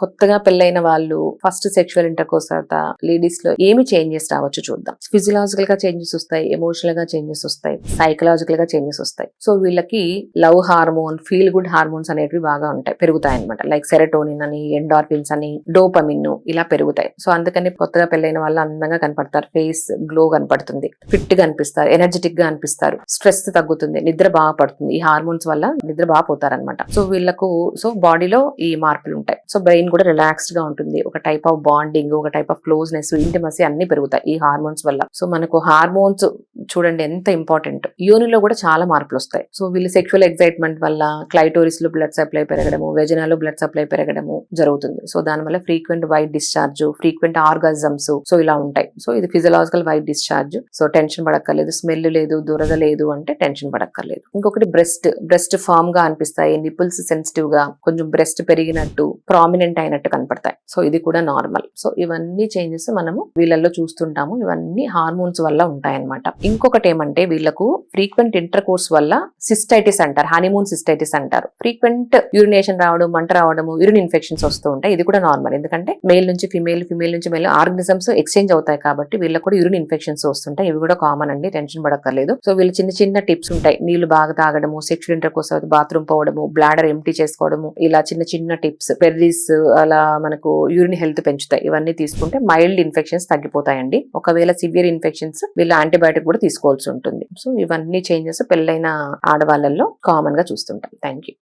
కొత్తగా పెళ్ళైన వాళ్ళు ఫస్ట్ సెక్షువల్ ఇంటర్ కోర్స్ తర్వాత లేడీస్ లో ఏమి చేంజెస్ రావచ్చు చూద్దాం. ఫిజియలాజికల్ గా చేంజెస్ వస్తాయి, ఎమోషనల్ గా చేంజెస్ వస్తాయి, సైకలాజికల్ గా చేంజెస్ వస్తాయి. సో వీళ్ళకి love hormone, feel good hormones అనేటివి బాగా ఉంటాయి, పెరుగుతాయి అనమాట. లైక్ సెరటోనిన్ అని, ఎండార్ఫిన్స్ అని, డోపమిన్ ఇలా పెరుగుతాయి. సో అందుకని కొత్తగా పెళ్ళైన వాళ్ళు అందంగా కనపడతారు, ఫేస్ గ్లో కనపడుతుంది, ఫిట్ గా అనిపిస్తారు, ఎనర్జెటిక్ గా అనిపిస్తారు, స్ట్రెస్ తగ్గుతుంది, నిద్ర బాగా పడుతుంది. ఈ హార్మోన్స్ వల్ల నిద్ర బాగా పోతారనమాట. సో వీళ్ళకు బాడీలో ఈ మార్పులు ఉంటాయి. సో బ్రెయిన్ కూడా రిలాక్స్డ్ గా ఉంటుంది. ఒక టైప్ ఆఫ్ బాండింగ్, ఒక టైప్ ఆఫ్ క్లోజ్నెస్, ఇంటిమసీ అన్ని పెరుగుతాయి ఈ హార్మోన్స్ వల్ల. సో మనకు హార్మోన్స్ చూడండి ఎంత ఇంపార్టెంట్. యోనిలో కూడా చాలా మార్పులు వస్తాయి. సో వీళ్ళు సెక్షువల్ ఎక్సైట్మెంట్ వల్ల క్లైటోరిస్ లో బ్లడ్ సప్లై పెరగడము, వెజనాలో బ్లడ్ సప్లై పెరగడము జరుగుతుంది. సో దానివల్ల frequent white discharge, frequent orgasms so ఇలా ఉంటాయి. సో ఇది physiological white discharge. So tension పడక్కర్లేదు, స్మెల్ లేదు, దురద లేదు అంటే టెన్షన్ పడక్కర్లేదు. ఇంకొకటి బ్రెస్ట్ ఫామ్ గా అనిపిస్తాయి, నిపుల్స్ సెన్సిటివ్ గా, కొంచెం బ్రెస్ట్ పెరిగినట్టు, ప్రామినెంట్ అయినట్టు కనపడతాయి. సో ఇది కూడా నార్మల్. సో ఇవన్నీ చేంజెస్ మనము వీళ్ళల్లో చూస్తుంటాము. ఇవన్నీ హార్మోన్స్ వల్ల ఉంటాయన్నమాట. ఇంకొకటి ఏమంటే వీళ్ళకు ఫ్రీక్వెంట్ ఇంటర్ కోర్స్ వల్ల సిస్టైటిస్ అంటారు, హనీమూన్ సిస్టైటిస్ అంటారు. ఫ్రీక్వెంట్ యూరినేషన్ రావడం, మంట రావడము, యూరిన్ ఇన్ఫెక్షన్స్ వస్తూ ఉంటాయి. ఇది కూడా నార్మల్, ఎందుకంటే మేల్ నుంచి ఫిమేల్, ఫిమేల్ నుంచి మేల్ ఆర్గనిజమ్స్ ఎక్స్చేంజ్ అవుతాయి కాబట్టి వీళ్ళకి కూడా యూరిన్ ఇన్ఫెక్షన్స్ వస్తుంటాయి. ఇవి కూడా కామన్ అండి, టెన్షన్ పడక్కర్లేదు. సో వీళ్ళు చిన్న చిన్న టిప్స్ ఉంటాయి. నీళ్లు బాగా తాగడము, సెక్షువల్ ఇంటర్ కోర్స్ బాత్రూమ్ పోవడము, బ్లాడర్ ఎంటీ చేసుకోవడము, ఇలా చిన్న చిన్న టిప్స్, పెర్రీస్ అలా మనకు యూరిన్ హెల్త్ పెంచుతాయి. ఇవన్నీ తీసుకుంటే మైల్డ్ ఇన్ఫెక్షన్స్ తగ్గిపోతాయండి. ఒకవేళ సివియర్ ఇన్ఫెక్షన్స్ వీళ్ళు యాంటీబయాటిక్ కూడా తీసుకోవాల్సి ఉంటుంది. సో ఇవన్నీ చేంజెస్ పెళ్ళైన ఆడవాళ్ళల్లో కామన్ గా చూస్తుంటాం. Thank you.